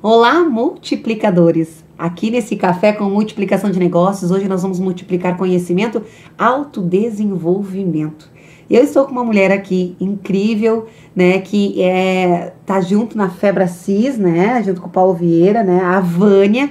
Olá, multiplicadores! Aqui nesse Café com Multiplicação de Negócios, hoje nós vamos multiplicar conhecimento, autodesenvolvimento. Eu estou com uma mulher aqui incrível, né, que tá junto na Febracis, né, junto com o Paulo Vieira, né, a Vânia.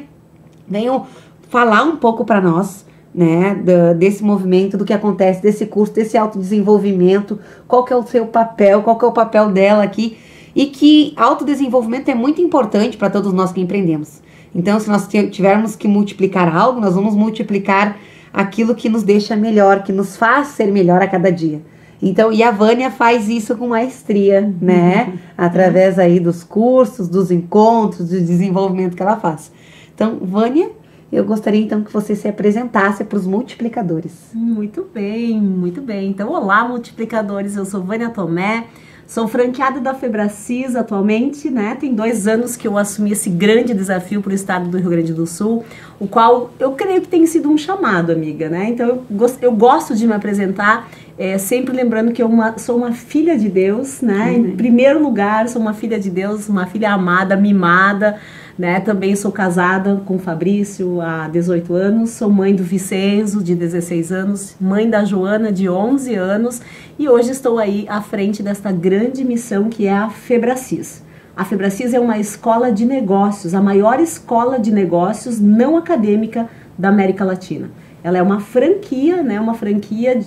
Venham falar um pouco para nós, né, desse movimento, do que acontece, desse curso, desse autodesenvolvimento, qual que é o seu papel, qual que é o papel dela aqui. E que autodesenvolvimento é muito importante para todos nós que empreendemos. Então, se nós tivermos que multiplicar algo, nós vamos multiplicar aquilo que nos deixa melhor, que nos faz ser melhor a cada dia. Então, e a Vânia faz isso com maestria, né? Através aí dos cursos, dos encontros, do desenvolvimento que ela faz. Então, Vânia, eu gostaria então que você se apresentasse para os multiplicadores. Muito bem, muito bem. Então, olá, multiplicadores, eu sou Vânia Tomé. Sou franqueada da Febracis atualmente, né? Tem 2 anos que eu assumi esse grande desafio para o estado do Rio Grande do Sul, o qual eu creio que tem sido um chamado, amiga, né? Então eu gosto de me apresentar, sempre lembrando que eu sou uma filha de Deus, né? Em primeiro lugar, sou uma filha de Deus, uma filha amada, mimada, né? Também sou casada com o Fabrício há 18 anos, sou mãe do Vicenzo, de 16 anos, mãe da Joana, de 11 anos, e hoje estou aí à frente desta grande missão que é a Febracis. A Febracis é uma escola de negócios, a maior escola de negócios não acadêmica da América Latina. Ela é uma franquia, né? Uma franquia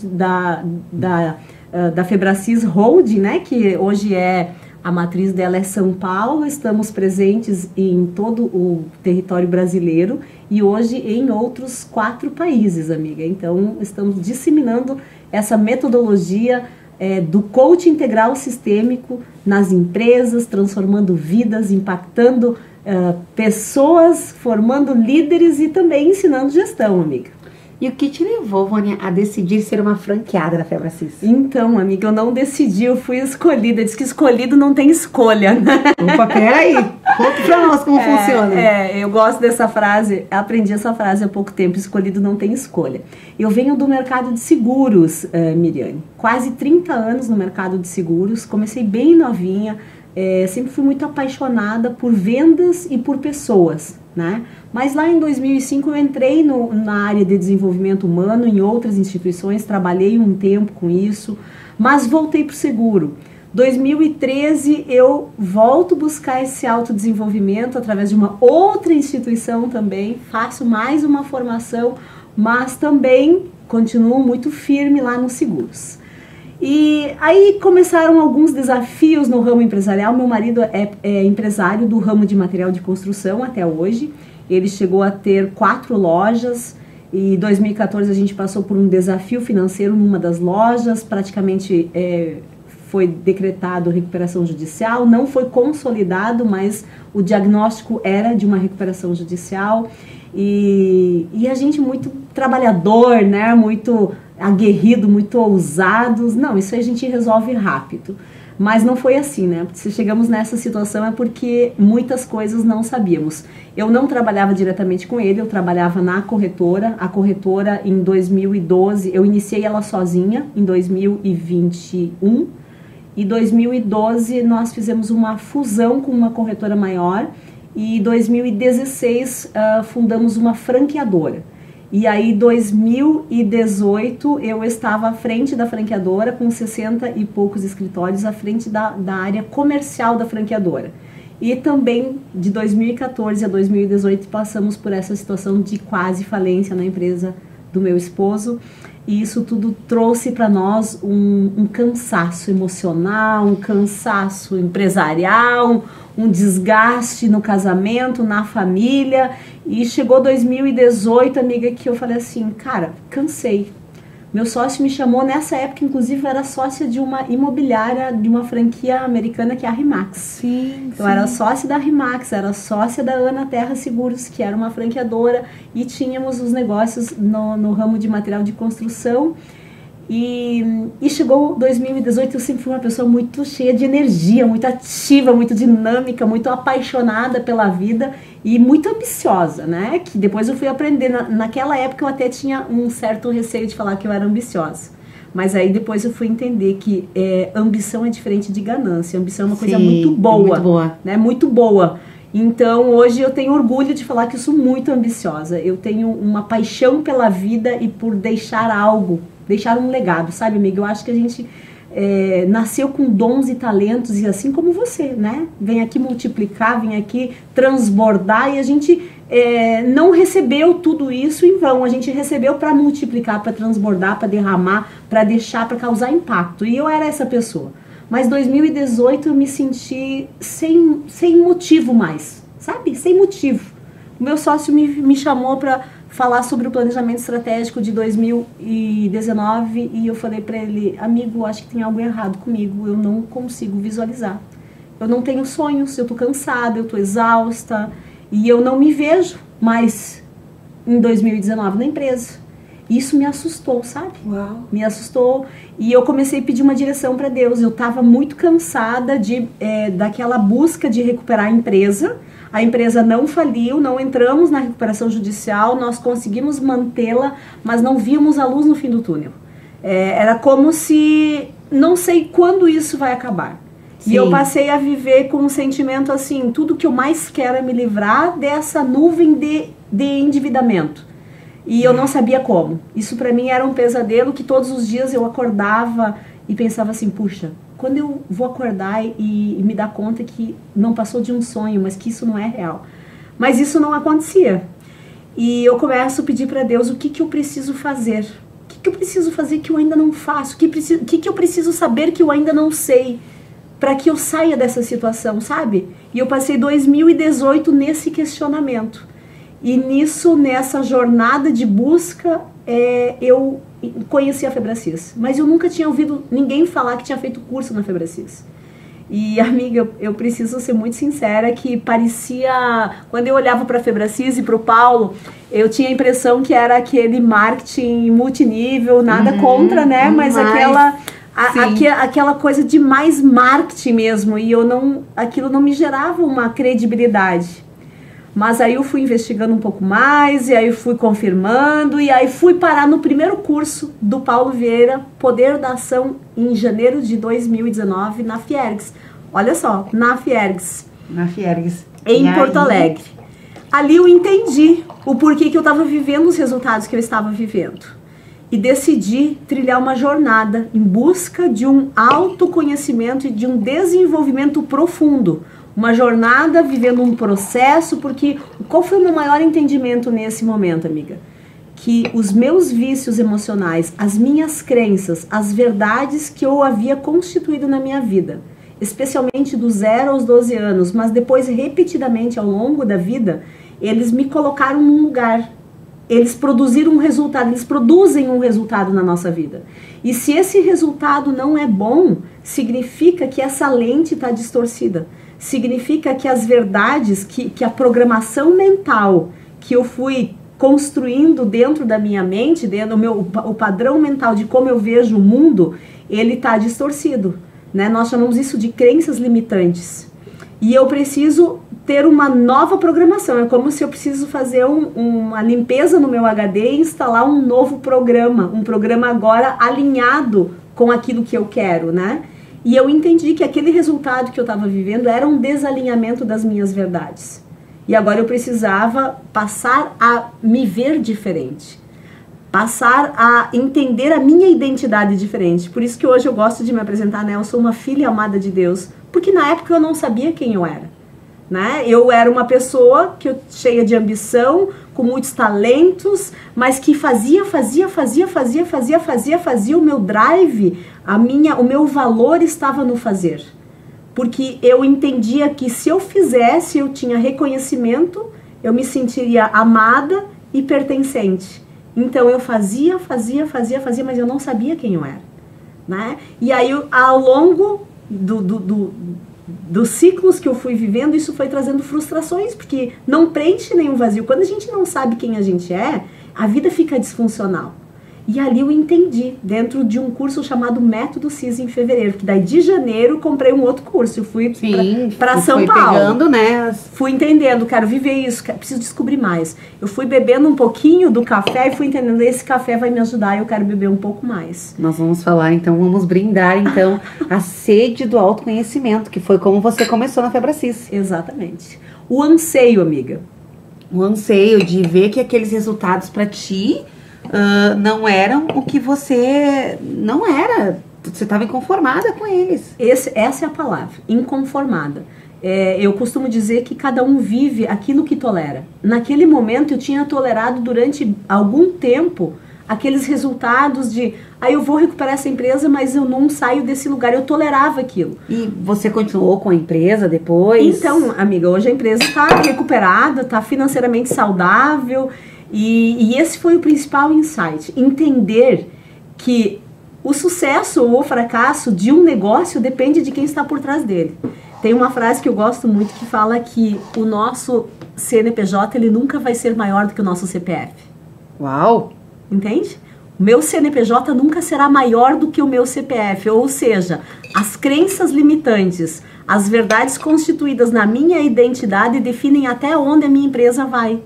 da Febracis Holding, né? Que hoje a matriz dela é São Paulo. Estamos presentes em todo o território brasileiro e hoje em outros 4 países, amiga. Então, estamos disseminando essa metodologia do coaching integral sistêmico nas empresas, transformando vidas, impactando pessoas, formando líderes e também ensinando gestão, amiga. E o que te levou, Vânia, a decidir ser uma franqueada da Febracis? Então, amiga, eu não decidi, eu fui escolhida. Diz que escolhido não tem escolha, né? Opa, peraí, conta pra nós como funciona. Eu gosto dessa frase, aprendi essa frase há pouco tempo, escolhido não tem escolha. Eu venho do mercado de seguros, Miriane, quase 30 anos no mercado de seguros, comecei bem novinha, sempre fui muito apaixonada por vendas e por pessoas, né? Mas lá em 2005 eu entrei na área de desenvolvimento humano em outras instituições, trabalhei um tempo com isso, mas voltei para o seguro. 2013 eu volto buscar esse autodesenvolvimento através de uma outra instituição também, faço mais uma formação, mas também continuo muito firme lá nos seguros. E aí começaram alguns desafios no ramo empresarial. Meu marido é empresário do ramo de material de construção até hoje. Ele chegou a ter 4 lojas e em 2014 a gente passou por um desafio financeiro numa das lojas, praticamente foi decretado recuperação judicial, não foi consolidado, mas o diagnóstico era de uma recuperação judicial e a gente muito trabalhador, né, muito aguerrido, muito ousados, não, isso aí a gente resolve rápido. Mas não foi assim, né? Se chegamos nessa situação é porque muitas coisas não sabíamos. Eu não trabalhava diretamente com ele, eu trabalhava na corretora. A corretora em 2012, eu iniciei ela sozinha em 2021. E em 2012 nós fizemos uma fusão com uma corretora maior. E em 2016 fundamos uma franqueadora. E aí, em 2018, eu estava à frente da franqueadora, com 60 e poucos escritórios, à frente da área comercial da franqueadora. E também, de 2014 a 2018, passamos por essa situação de quase falência na empresa do meu esposo. E isso tudo trouxe para nós um cansaço emocional, um cansaço empresarial, um desgaste no casamento, na família. E chegou 2018, amiga, que eu falei assim, cara, cansei. Meu sócio me chamou, nessa época, inclusive, era sócia de uma imobiliária, de uma franquia americana que é a RE/MAX. Sim, então, era sócia da RE/MAX, era sócia da Ana Terra Seguros, que era uma franqueadora, e tínhamos os negócios no ramo de material de construção. E chegou 2018, eu sempre fui uma pessoa muito cheia de energia, muito ativa, muito dinâmica, muito apaixonada pela vida e muito ambiciosa, né? Que depois eu fui aprender, naquela época eu até tinha um certo receio de falar que eu era ambiciosa. Mas aí depois eu fui entender que ambição é diferente de ganância. Ambição é uma coisa muito boa, né? Muito boa. Então, hoje eu tenho orgulho de falar que eu sou muito ambiciosa. Eu tenho uma paixão pela vida e por deixar algo, deixar um legado, sabe, amiga? Eu acho que a gente nasceu com dons e talentos, e assim como você, né? Vem aqui multiplicar, vem aqui transbordar, e a gente não recebeu tudo isso em vão. A gente recebeu para multiplicar, para transbordar, para derramar, para deixar, para causar impacto. E eu era essa pessoa. Mas 2018 eu me senti sem motivo mais, sabe? Sem motivo. O meu sócio me chamou para falar sobre o planejamento estratégico de 2019 e eu falei para ele: amigo, acho que tem algo errado comigo, eu não consigo visualizar. Eu não tenho sonhos, eu tô cansada, eu tô exausta e eu não me vejo mais em 2019 na empresa. Isso me assustou, sabe? Uau. Me assustou e eu comecei a pedir uma direção para Deus. Eu estava muito cansada daquela busca de recuperar a empresa. A empresa não faliu, não entramos na recuperação judicial, nós conseguimos mantê-la, mas não víamos a luz no fim do túnel. Era como se não sei quando isso vai acabar. Sim. E eu passei a viver com um sentimento assim: tudo que eu mais quero é me livrar dessa nuvem de endividamento. E eu não sabia como. Isso para mim era um pesadelo que todos os dias eu acordava e pensava assim: puxa, quando eu vou acordar e me dar conta que não passou de um sonho, mas que isso não é real. Mas isso não acontecia. E eu começo a pedir para Deus: o que eu preciso fazer? O que eu preciso fazer que eu ainda não faço? O que eu preciso saber que eu ainda não sei? Para que eu saia dessa situação, sabe? E eu passei 2018 nesse questionamento. E nessa jornada de busca, eu conheci a Febracis. Mas eu nunca tinha ouvido ninguém falar que tinha feito curso na Febracis. E, amiga, eu preciso ser muito sincera que parecia... Quando eu olhava para a Febracis e para o Paulo, eu tinha a impressão que era aquele marketing multinível, nada contra, né? Mas aquela coisa de mais marketing mesmo. E aquilo não me gerava uma credibilidade. Mas aí eu fui investigando um pouco mais, e aí fui confirmando, e aí fui parar no primeiro curso do Paulo Vieira, Poder da Ação, em janeiro de 2019, na Fiergs. Olha só, na Fiergs. Na Fiergs. Em Porto Alegre. Ali eu entendi o porquê que eu estava vivendo os resultados que eu estava vivendo. E decidi trilhar uma jornada em busca de um autoconhecimento e de um desenvolvimento profundo. Uma jornada vivendo um processo, porque qual foi o meu maior entendimento nesse momento, amiga? Que os meus vícios emocionais, as minhas crenças, as verdades que eu havia constituído na minha vida, especialmente do 0 aos 12 anos, mas depois repetidamente ao longo da vida, eles me colocaram num lugar. Eles produziram um resultado, eles produzem um resultado na nossa vida. E se esse resultado não é bom, significa que essa lente está distorcida. Significa que as verdades, que a programação mental que eu fui construindo dentro da minha mente, dentro do o padrão mental de como eu vejo o mundo, ele está distorcido, né? Nós chamamos isso de crenças limitantes. E eu preciso ter uma nova programação. É como se eu preciso fazer uma limpeza no meu HD e instalar um novo programa, um programa agora alinhado com aquilo que eu quero, né? E eu entendi que aquele resultado que eu estava vivendo era um desalinhamento das minhas verdades. E agora eu precisava passar a me ver diferente. Passar a entender a minha identidade diferente. Por isso que hoje eu gosto de me apresentar, né? Eu sou uma filha amada de Deus. Porque na época eu não sabia quem eu era, né? Eu era uma pessoa cheia de ambição, com muitos talentos, mas que fazia o meu drive, o meu valor estava no fazer. Porque eu entendia que se eu fizesse, eu tinha reconhecimento, eu me sentiria amada e pertencente. Então eu fazia, mas eu não sabia quem eu era, né? E aí ao longo dos ciclos que eu fui vivendo, isso foi trazendo frustrações, porque não preenche nenhum vazio. Quando a gente não sabe quem a gente é, a vida fica disfuncional. E ali eu entendi, dentro de um curso chamado Método CIS em fevereiro, que daí de janeiro comprei um outro curso, eu fui para São Paulo. Pegando, né? Fui entendendo, quero viver isso, preciso descobrir mais. Eu fui bebendo um pouquinho do café e fui entendendo, esse café vai me ajudar e eu quero beber um pouco mais. Nós vamos falar, então, vamos brindar, então, a sede do autoconhecimento, que foi como você começou na Febracis. Exatamente. O anseio, amiga. O anseio de ver que aqueles resultados para ti não eram o que você não era. Você estava inconformada com eles. Essa é a palavra, inconformada. Eu costumo dizer que cada um vive aquilo que tolera. Naquele momento eu tinha tolerado durante algum tempo aqueles resultados de eu vou recuperar essa empresa, mas eu não saio desse lugar. Eu tolerava aquilo. E você continuou com a empresa depois? Então, amiga, hoje a empresa está recuperada, está financeiramente saudável. E esse foi o principal insight. Entender que o sucesso ou o fracasso de um negócio depende de quem está por trás dele. Tem uma frase que eu gosto muito que fala que o nosso CNPJ ele nunca vai ser maior do que o nosso CPF. Uau! Entende? O meu CNPJ nunca será maior do que o meu CPF. Ou seja, as crenças limitantes, as verdades constituídas na minha identidade definem até onde a minha empresa vai.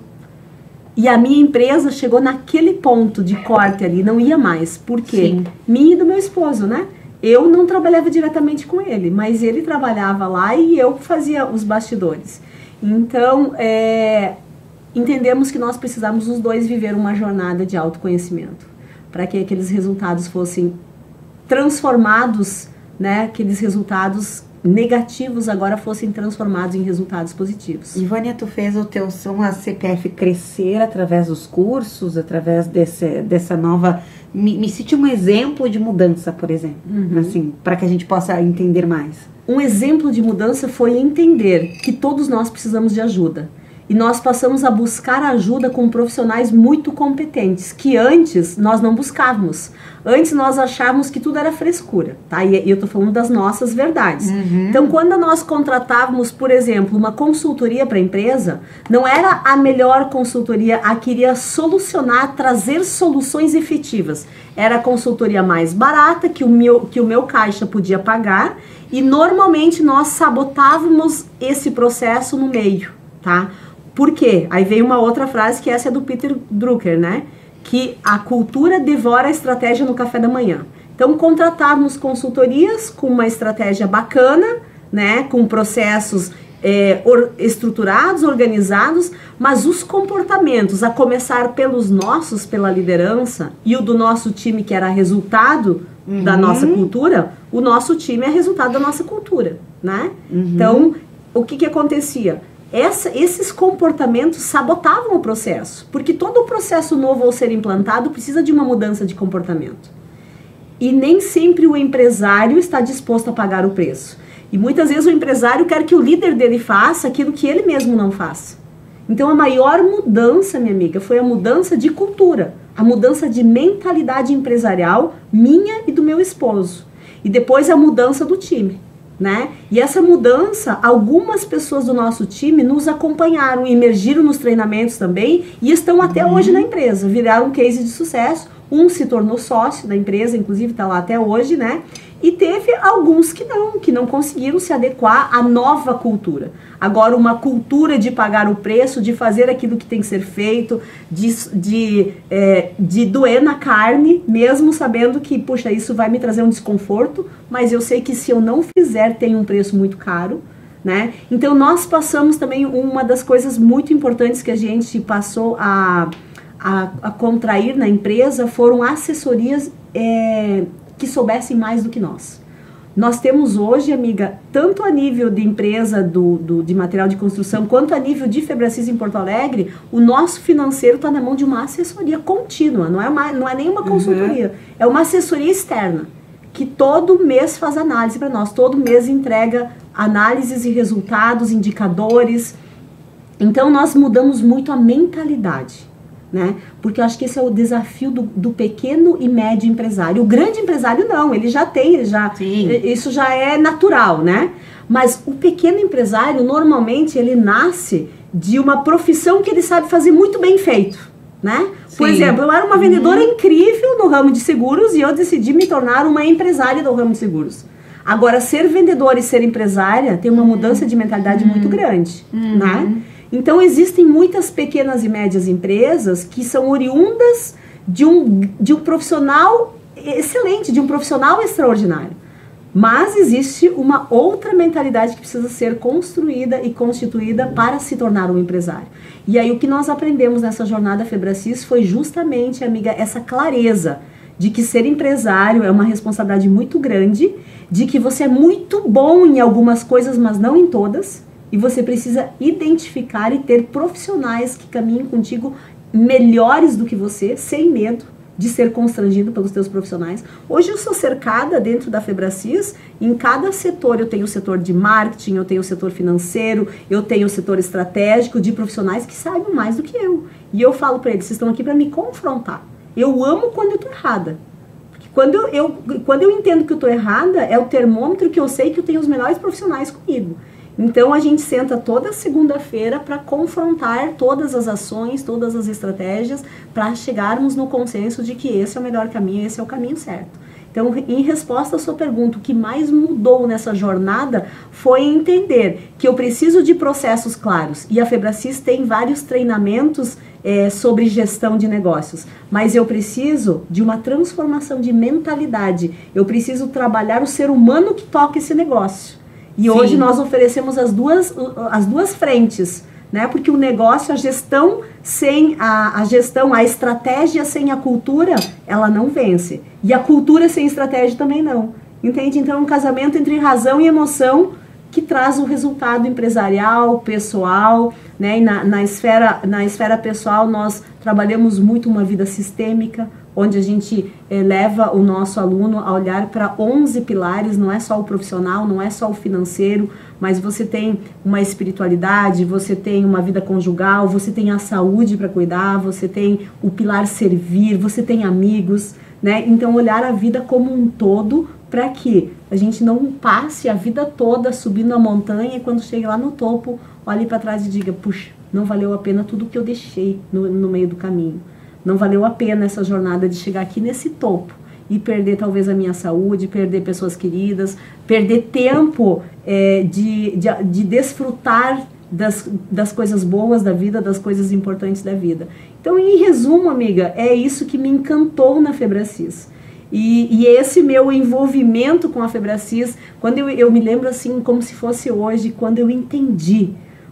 E a minha empresa chegou naquele ponto de corte ali, não ia mais. Por quê? Sim. Minha e do meu esposo, né? Eu não trabalhava diretamente com ele, mas ele trabalhava lá e eu fazia os bastidores. Então, entendemos que nós precisamos os dois viver uma jornada de autoconhecimento, para que aqueles resultados fossem transformados, né? Aqueles resultados negativos agora fossem transformados em resultados positivos. E Vânia, tu fez o teu CPF crescer através dos cursos, através dessa nova... Me cite um exemplo de mudança, por exemplo, assim, para que a gente possa entender mais. Um exemplo de mudança foi entender que todos nós precisamos de ajuda. E nós passamos a buscar ajuda com profissionais muito competentes, que antes nós não buscávamos. Antes nós achávamos que tudo era frescura, tá? E eu tô falando das nossas verdades. Então, quando nós contratávamos, por exemplo, uma consultoria para a empresa, não era a melhor consultoria, a que iria solucionar, trazer soluções efetivas. Era a consultoria mais barata, que o meu caixa podia pagar, e normalmente nós sabotávamos esse processo no meio, tá? Por quê? Aí veio uma outra frase que essa é do Peter Drucker, né? Que a cultura devora a estratégia no café da manhã. Então, contratávamos consultorias com uma estratégia bacana, né? Com processos estruturados, organizados, mas os comportamentos, a começar pelos nossos, pela liderança, e o do nosso time, que era resultado da nossa cultura, o nosso time é resultado da nossa cultura, né? Então, o que acontecia? Esses comportamentos sabotavam o processo, porque todo o processo novo ao ser implantado precisa de uma mudança de comportamento. E nem sempre o empresário está disposto a pagar o preço. E muitas vezes o empresário quer que o líder dele faça aquilo que ele mesmo não faz. Então a maior mudança, minha amiga, foi a mudança de cultura, a mudança de mentalidade empresarial minha e do meu esposo. E depois a mudança do time. Né? E essa mudança, algumas pessoas do nosso time nos acompanharam, emergiram nos treinamentos também e estão até hoje na empresa, viraram um case de sucesso. Um se tornou sócio da empresa, inclusive está lá até hoje, né? E teve alguns que não conseguiram se adequar à nova cultura. Agora, uma cultura de pagar o preço, de fazer aquilo que tem que ser feito, de doer na carne, mesmo sabendo que, puxa, isso vai me trazer um desconforto, mas eu sei que se eu não fizer, tem um preço muito caro, né? Então, nós passamos também, uma das coisas muito importantes que a gente passou a contrair na empresa foram assessorias que soubessem mais do que nós. Nós temos hoje, amiga, tanto a nível de empresa de material de construção, quanto a nível de Febracis em Porto Alegre, o nosso financeiro está na mão de uma assessoria contínua, não é nem uma consultoria, é uma assessoria externa, que todo mês faz análise para nós, todo mês entrega análises e resultados, indicadores. Então, nós mudamos muito a mentalidade. Né? Porque eu acho que esse é o desafio do pequeno e médio empresário. O grande empresário não, ele já tem, isso já é natural, né? Mas o pequeno empresário, normalmente, ele nasce de uma profissão que ele sabe fazer muito bem feito. né? Por Sim. exemplo, eu era uma vendedora incrível no ramo de seguros e eu decidi me tornar uma empresária do ramo de seguros. Agora, ser vendedora e ser empresária tem uma mudança de mentalidade muito grande, né? Então, existem muitas pequenas e médias empresas que são oriundas de um profissional excelente, de um profissional extraordinário. Mas existe uma outra mentalidade que precisa ser construída e constituída para se tornar um empresário. E aí o que nós aprendemos nessa jornada Febracis foi justamente, amiga, essa clareza de que ser empresário é uma responsabilidade muito grande, de que você é muito bom em algumas coisas, mas não em todas, e você precisa identificar e ter profissionais que caminhem contigo melhores do que você, sem medo de ser constrangido pelos teus profissionais. Hoje eu sou cercada dentro da Febracis, em cada setor eu tenho o setor de marketing, eu tenho o setor financeiro, eu tenho o setor estratégico de profissionais que sabem mais do que eu. E eu falo para eles, vocês estão aqui para me confrontar. Eu amo quando eu tô errada. Porque quando eu entendo que eu tô errada, é o termômetro que eu sei que eu tenho os melhores profissionais comigo. Então a gente senta toda segunda-feira para confrontar todas as ações, todas as estratégias, para chegarmos no consenso de que esse é o melhor caminho, esse é o caminho certo. Então, em resposta à sua pergunta, o que mais mudou nessa jornada foi entender que eu preciso de processos claros. E a Febracis tem vários treinamentos sobre gestão de negócios. Mas eu preciso de uma transformação de mentalidade. Eu preciso trabalhar o ser humano que toca esse negócio. E hoje nós oferecemos as duas frentes, né? Porque o negócio, a gestão sem a gestão, a estratégia sem a cultura, ela não vence. E a cultura sem estratégia também não. Entende? Então é um casamento entre razão e emoção que traz o resultado empresarial, pessoal, né? E na esfera pessoal nós trabalhamos muito uma vida sistêmica, onde a gente leva o nosso aluno a olhar para 11 pilares, não é só o profissional, não é só o financeiro, mas você tem uma espiritualidade, você tem uma vida conjugal, você tem a saúde para cuidar, você tem o pilar servir, você tem amigos, né? Então olhar a vida como um todo para que a gente não passe a vida toda subindo a montanha e quando chega lá no topo, olhe para trás e diga, puxa, não valeu a pena tudo que eu deixei no meio do caminho. Não valeu a pena essa jornada de chegar aqui nesse topo e perder talvez a minha saúde, perder pessoas queridas, perder tempo de desfrutar das coisas boas da vida, das coisas importantes da vida. Então, em resumo, amiga, é isso que me encantou na Febracis. E esse meu envolvimento com a Febracis, quando eu me lembro assim, como se fosse hoje, quando eu entendi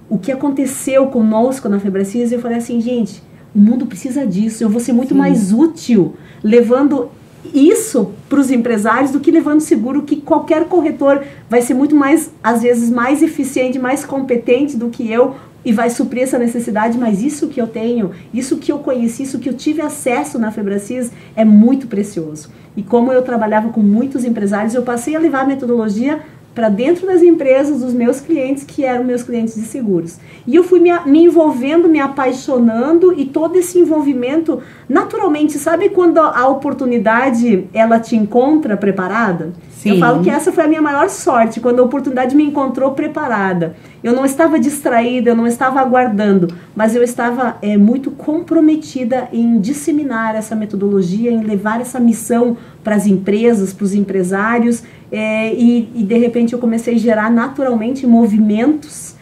o que aconteceu conosco na Febracis, eu falei assim, gente, o mundo precisa disso, eu vou ser muito mais útil levando isso para os empresários do que levando seguro, que qualquer corretor vai ser muito mais, às vezes, mais eficiente, mais competente do que eu e vai suprir essa necessidade, mas isso que eu tenho, isso que eu conheci, isso que eu tive acesso na Febracis é muito precioso. E como eu trabalhava com muitos empresários, eu passei a levar a metodologia para dentro das empresas dos meus clientes, que eram meus clientes de seguros. E eu fui me envolvendo, me apaixonando, e todo esse envolvimento, naturalmente, sabe quando a oportunidade, ela te encontra preparada? Sim. Eu falo que essa foi a minha maior sorte, quando a oportunidade me encontrou preparada. Eu não estava distraída, eu não estava aguardando, mas eu estava muito comprometida em disseminar essa metodologia, em levar essa missão para as empresas, para os empresários, e de repente eu comecei a gerar naturalmente movimentos.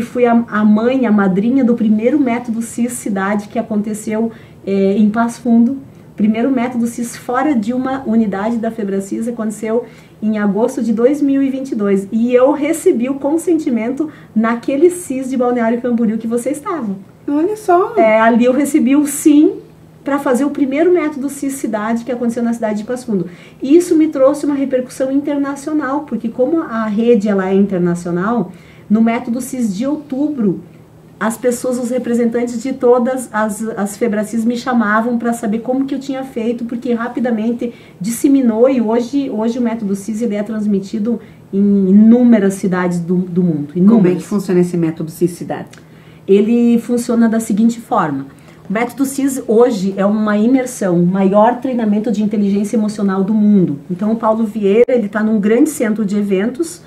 Fui a mãe, a madrinha do primeiro método CIS Cidade que aconteceu em Passo Fundo. Primeiro método CIS fora de uma unidade da Febracis aconteceu em agosto de 2022. E eu recebi o consentimento naquele CIS de Balneário Camboriú que você estava. Olha só! Ali eu recebi o sim para fazer o primeiro método CIS Cidade que aconteceu na cidade de Passo Fundo. E isso me trouxe uma repercussão internacional, porque como a rede ela é internacional, no método CIS de outubro, as pessoas, os representantes de todas as Febracis me chamavam para saber como que eu tinha feito, porque rapidamente disseminou e hoje o método CIS ele é transmitido em inúmeras cidades do mundo. Inúmeras. Como é que funciona esse método CIS Cidade? Ele funciona da seguinte forma. O método CIS hoje é uma imersão, o maior treinamento de inteligência emocional do mundo. Então o Paulo Vieira ele está num grande centro de eventos,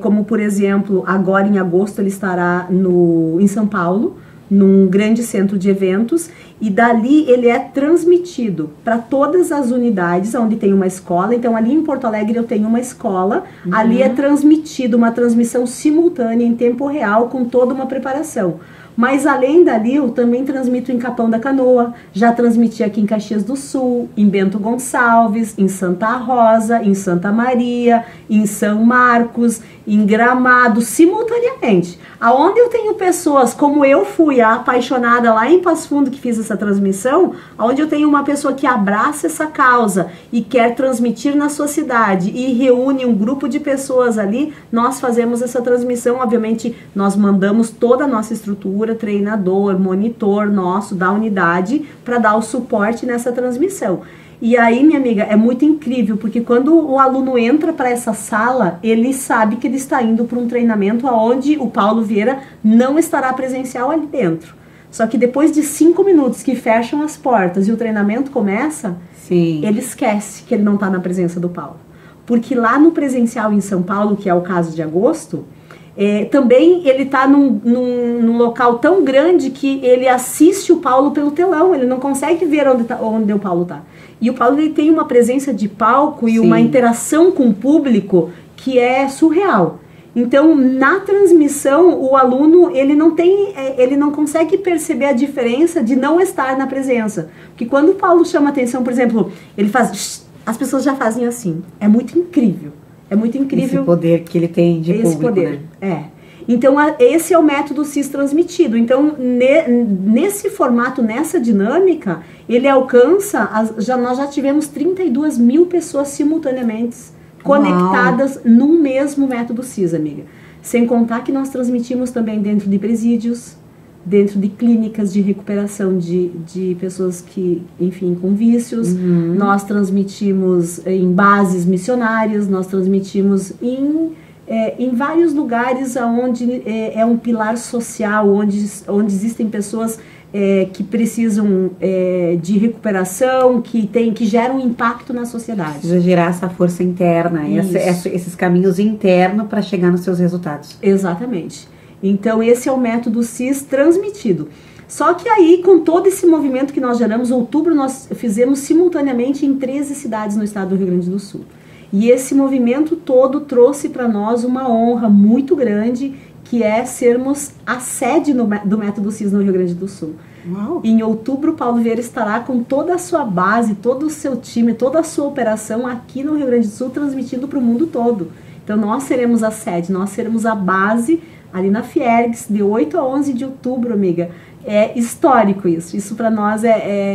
como por exemplo, agora em agosto ele estará em São Paulo, num grande centro de eventos, e dali ele é transmitido para todas as unidades onde tem uma escola. Então ali em Porto Alegre eu tenho uma escola, ali é transmitido uma transmissão simultânea em tempo real com toda uma preparação. Mas além dali, eu também transmito em Capão da Canoa, já transmiti aqui em Caxias do Sul, em Bento Gonçalves, em Santa Rosa, em Santa Maria, em São Marcos, em Gramado, simultaneamente. Aonde eu tenho pessoas, como eu fui a apaixonada lá em Passo Fundo que fiz essa transmissão, onde eu tenho uma pessoa que abraça essa causa e quer transmitir na sua cidade e reúne um grupo de pessoas ali, nós fazemos essa transmissão. Obviamente, nós mandamos toda a nossa estrutura, treinador, monitor nosso da unidade para dar o suporte nessa transmissão. E aí, minha amiga, é muito incrível, porque quando o aluno entra para essa sala, ele sabe que ele está indo para um treinamento onde o Paulo Vieira não estará presencial ali dentro. Só que depois de 5 minutos que fecham as portas e o treinamento começa, Sim. ele esquece que ele não está na presença do Paulo. Porque lá no presencial em São Paulo, que é o caso de agosto, também ele está num local tão grande que ele assiste o Paulo pelo telão, ele não consegue ver onde o Paulo está. E o Paulo ele tem uma presença de palco e uma interação com o público que é surreal. Então, na transmissão, o aluno ele não consegue perceber a diferença de não estar na presença. Porque quando o Paulo chama atenção, por exemplo, ele faz, as pessoas já fazem assim. É muito incrível. É muito incrível. Esse poder que ele tem de esse público, poder, né? Então, esse é o método CIS transmitido. Então, nesse formato, nessa dinâmica, ele alcança, nós já tivemos 32 mil pessoas simultaneamente conectadas num mesmo método CIS, amiga. Sem contar que nós transmitimos também dentro de presídios, dentro de clínicas de recuperação de pessoas que, enfim, com vícios. Nós transmitimos em bases missionárias, nós transmitimos em vários lugares onde é um pilar social, onde existem pessoas que precisam de recuperação, que geram um impacto na sociedade. Precisa gerar essa força interna, esses caminhos internos para chegar nos seus resultados. Exatamente. Então esse é o método CIS transmitido. Só que aí, com todo esse movimento que nós geramos, em outubro nós fizemos simultaneamente em 13 cidades no estado do Rio Grande do Sul. E esse movimento todo trouxe para nós uma honra muito grande, que é sermos a sede do método CIS no Rio Grande do Sul. Uau. Em outubro, Paulo Vieira estará com toda a sua base, todo o seu time, toda a sua operação aqui no Rio Grande do Sul, transmitindo para o mundo todo. Então nós seremos a sede, nós seremos a base ali na Fiergs, de 8 a 11 de outubro, amiga. É histórico isso. Isso para nós,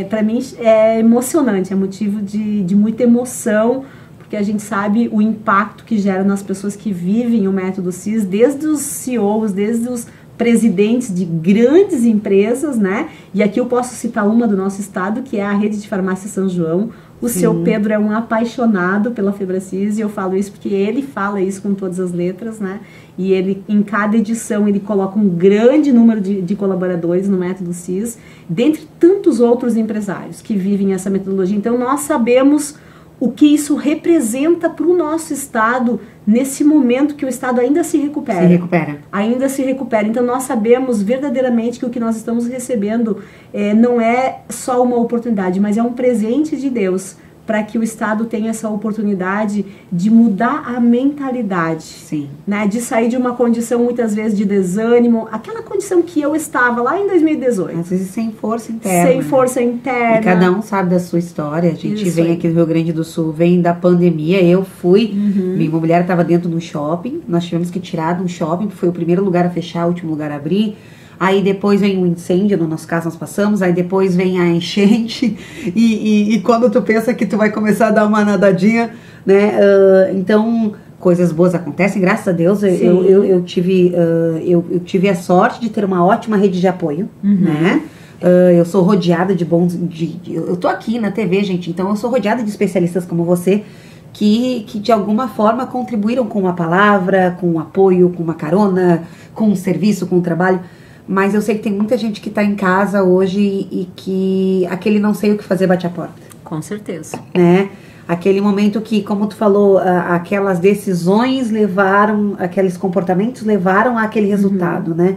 para mim, é emocionante, é motivo de muita emoção, porque a gente sabe o impacto que gera nas pessoas que vivem o método CIS, desde os CEOs, desde os presidentes de grandes empresas, né? E aqui eu posso citar uma do nosso estado, que é a Rede de Farmácia São João. O seu Pedro é um apaixonado pela FebraCIS, e eu falo isso porque ele fala isso com todas as letras, né? E ele, em cada edição, ele coloca um grande número de colaboradores no método CIS, dentre tantos outros empresários que vivem essa metodologia. Então, nós sabemos o que isso representa para o nosso estado nesse momento que o estado ainda se recupera. Ainda se recupera. Então nós sabemos verdadeiramente que o que nós estamos recebendo não é só uma oportunidade, mas é um presente de Deus para que o estado tenha essa oportunidade de mudar a mentalidade. Sim. Né? De sair de uma condição muitas vezes de desânimo, aquela condição que eu estava lá em 2018. Às vezes sem força interna. Sem força interna. E cada um sabe da sua história. A gente Isso vem aí. aqui do Rio Grande do Sul, vem da pandemia. Eu fui, minha mulher estava dentro do shopping, nós tivemos que tirar de um shopping, foi o primeiro lugar a fechar, o último lugar a abrir. Aí depois vem o incêndio, no nosso caso nós passamos, aí depois vem a enchente, e quando tu pensa que tu vai começar a dar uma nadadinha, né, então coisas boas acontecem, graças a Deus. Eu tive a sorte de ter uma ótima rede de apoio, né, eu sou rodeada de bons, eu tô aqui na TV, gente, então eu sou rodeada de especialistas como você, que de alguma forma contribuíram com uma palavra, com um apoio, com uma carona, com um serviço, com um trabalho. Mas eu sei que tem muita gente que está em casa hoje e que aquele não sei o que fazer bate a porta. Com certeza. Né? Aquele momento que, como tu falou, aquelas decisões levaram, aqueles comportamentos levaram àquele resultado, né?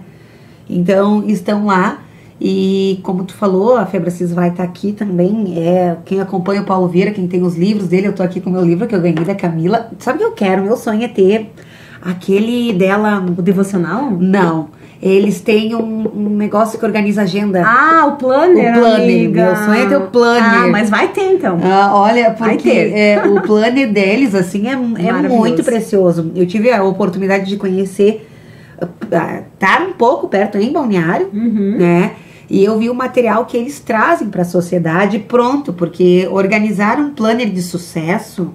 Então, estão lá E como tu falou, a Febracis vai estar aqui também. Quem acompanha o Paulo Vieira, quem tem os livros dele, eu tô aqui com o meu livro que eu ganhei da Camila. Sabe o que eu quero? Meu sonho é ter aquele dela... O devocional? Não. Eles têm um negócio que organiza a agenda. Ah, o planner, o planner, amiga. Meu sonho é ter o planner. Ah, mas vai ter então. Olha, porque o planner deles, assim, é muito precioso. Eu tive a oportunidade de conhecer, estar um pouco perto em Balneário, né? E eu vi o material que eles trazem para a sociedade pronto, porque organizar um planner de sucesso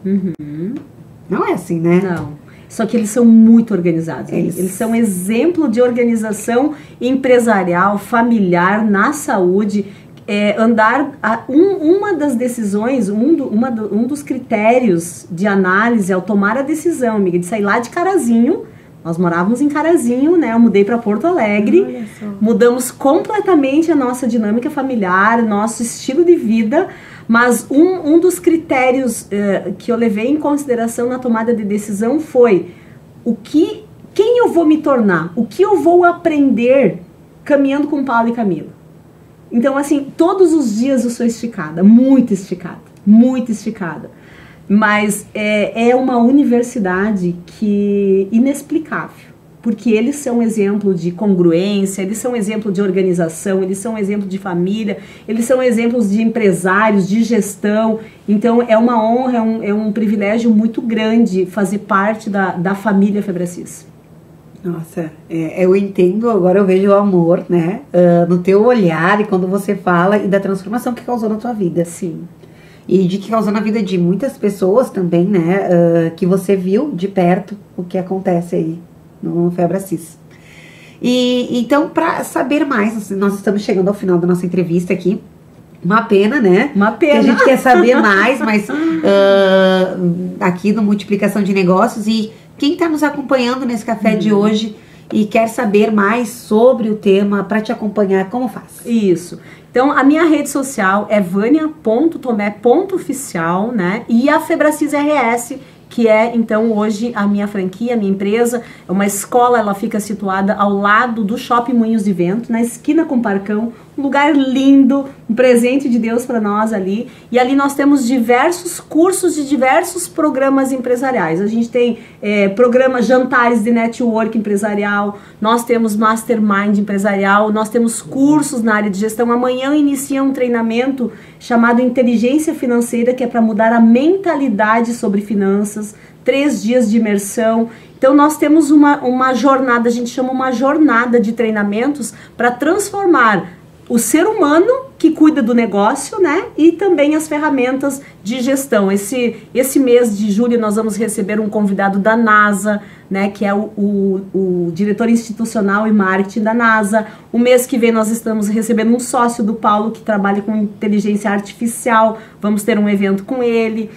não é assim, né? Não. Só que eles são muito organizados. Eles são exemplo de organização empresarial, familiar, na saúde. Uma das decisões, um dos critérios de análise ao tomar a decisão, amiga, de sair lá de Carazinho. Nós morávamos em Carazinho, né? Eu mudei para Porto Alegre. Mudamos completamente a nossa dinâmica familiar, nosso estilo de vida. Mas um dos critérios que eu levei em consideração na tomada de decisão foi quem eu vou me tornar, o que eu vou aprender caminhando com Paulo e Camila. Então, assim, todos os dias eu sou esticada, muito esticada, muito esticada. Mas é uma universidade inexplicável. Porque eles são exemplo de congruência, eles são exemplo de organização, eles são exemplo de família, eles são exemplos de empresários, de gestão. Então é uma honra, é um privilégio muito grande fazer parte da família Febracis. Nossa, eu entendo, agora eu vejo o amor, né, no teu olhar e quando você fala e da transformação que causou na tua vida. Sim. E de que causou na vida de muitas pessoas também, né, que você viu de perto o que acontece aí no Febracis. E então, para saber mais, nós estamos chegando ao final da nossa entrevista aqui. Uma pena, né? Uma pena. Que a gente quer saber mais, mas aqui no Multiplicação de Negócios. E quem está nos acompanhando nesse café de hoje e quer saber mais sobre o tema, para te acompanhar, como faz? Isso. Então, a minha rede social é vania.tomé.oficial, né? E a Febracis RS, que é, então, hoje a minha franquia, a minha empresa. É uma escola, ela fica situada ao lado do Shopping Moinhos de Vento, na esquina com o Parcão. Um lugar lindo, um presente de Deus para nós ali. E ali nós temos diversos cursos de diversos programas empresariais. A gente tem programas, jantares de network empresarial, nós temos mastermind empresarial, nós temos cursos na área de gestão. Amanhã inicia um treinamento chamado Inteligência Financeira, que é para mudar a mentalidade sobre finanças. 3 dias de imersão. Então nós temos uma jornada, a gente chama uma jornada de treinamentos para transformar o ser humano que cuida do negócio, né? E também as ferramentas de gestão. Esse mês de julho nós vamos receber um convidado da NASA, né? Que é o diretor institucional e marketing da NASA. O mês que vem nós estamos recebendo um sócio do Paulo que trabalha com inteligência artificial. Vamos ter um evento com ele.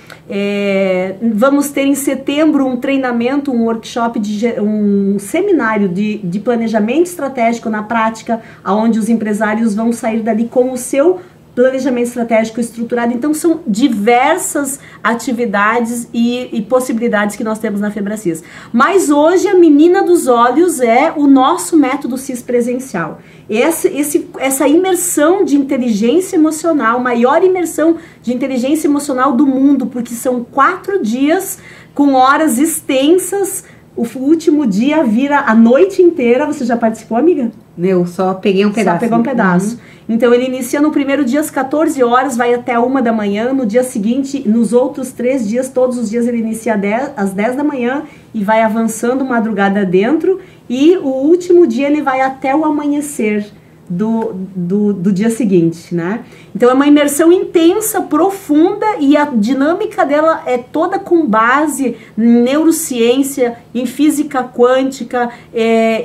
Vamos ter em setembro um treinamento, um workshop, um seminário de planejamento estratégico na prática, onde os empresários vão sair dali com o seu planejamento estratégico estruturado. Então são diversas atividades e possibilidades que nós temos na Febracis. Mas hoje a menina dos olhos é o nosso método CIS presencial. Essa imersão de inteligência emocional, maior imersão de inteligência emocional do mundo, porque são 4 dias com horas extensas. O último dia vira a noite inteira. Você já participou, amiga? Eu só peguei um pedaço. Só pegou um pedaço. Então ele inicia no primeiro dia às 14 horas, vai até 1 da manhã. No dia seguinte, nos outros 3 dias, todos os dias ele inicia às 10 da manhã e vai avançando madrugada dentro. E o último dia ele vai até o amanhecer do dia seguinte, né? Então é uma imersão intensa, profunda, e a dinâmica dela é toda com base em neurociência, em física quântica,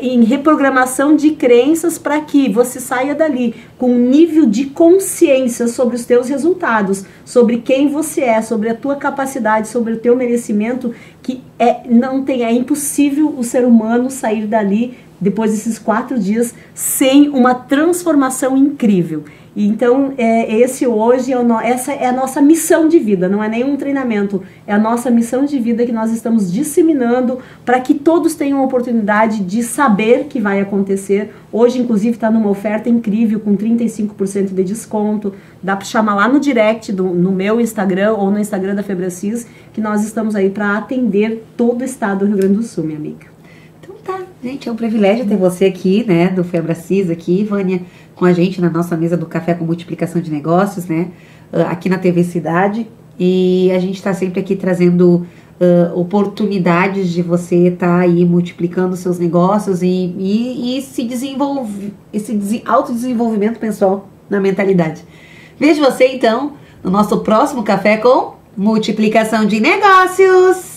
em reprogramação de crenças, para que você saia dali com um nível de consciência sobre os teus resultados, sobre quem você é, sobre a tua capacidade, sobre o teu merecimento, que é impossível o ser humano sair dali depois desses 4 dias sem uma transformação incrível. Então, essa é a nossa missão de vida, não é nenhum treinamento, é a nossa missão de vida que nós estamos disseminando para que todos tenham a oportunidade de saber que vai acontecer. Hoje, inclusive, está numa oferta incrível com 35% de desconto. Dá para chamar lá no direct, no meu Instagram ou no Instagram da Febracis, que nós estamos aí para atender todo o estado do Rio Grande do Sul, minha amiga. Então tá, gente, é um privilégio ter você aqui, né, do Febracis aqui, Vânia, com a gente na nossa mesa do Café com Multiplicação de Negócios, né, aqui na TV Cidade, e a gente está sempre aqui trazendo oportunidades de você estar aí multiplicando seus negócios e se desenvolver, esse autodesenvolvimento pessoal na mentalidade. Vejo você então no nosso próximo Café com Multiplicação de Negócios.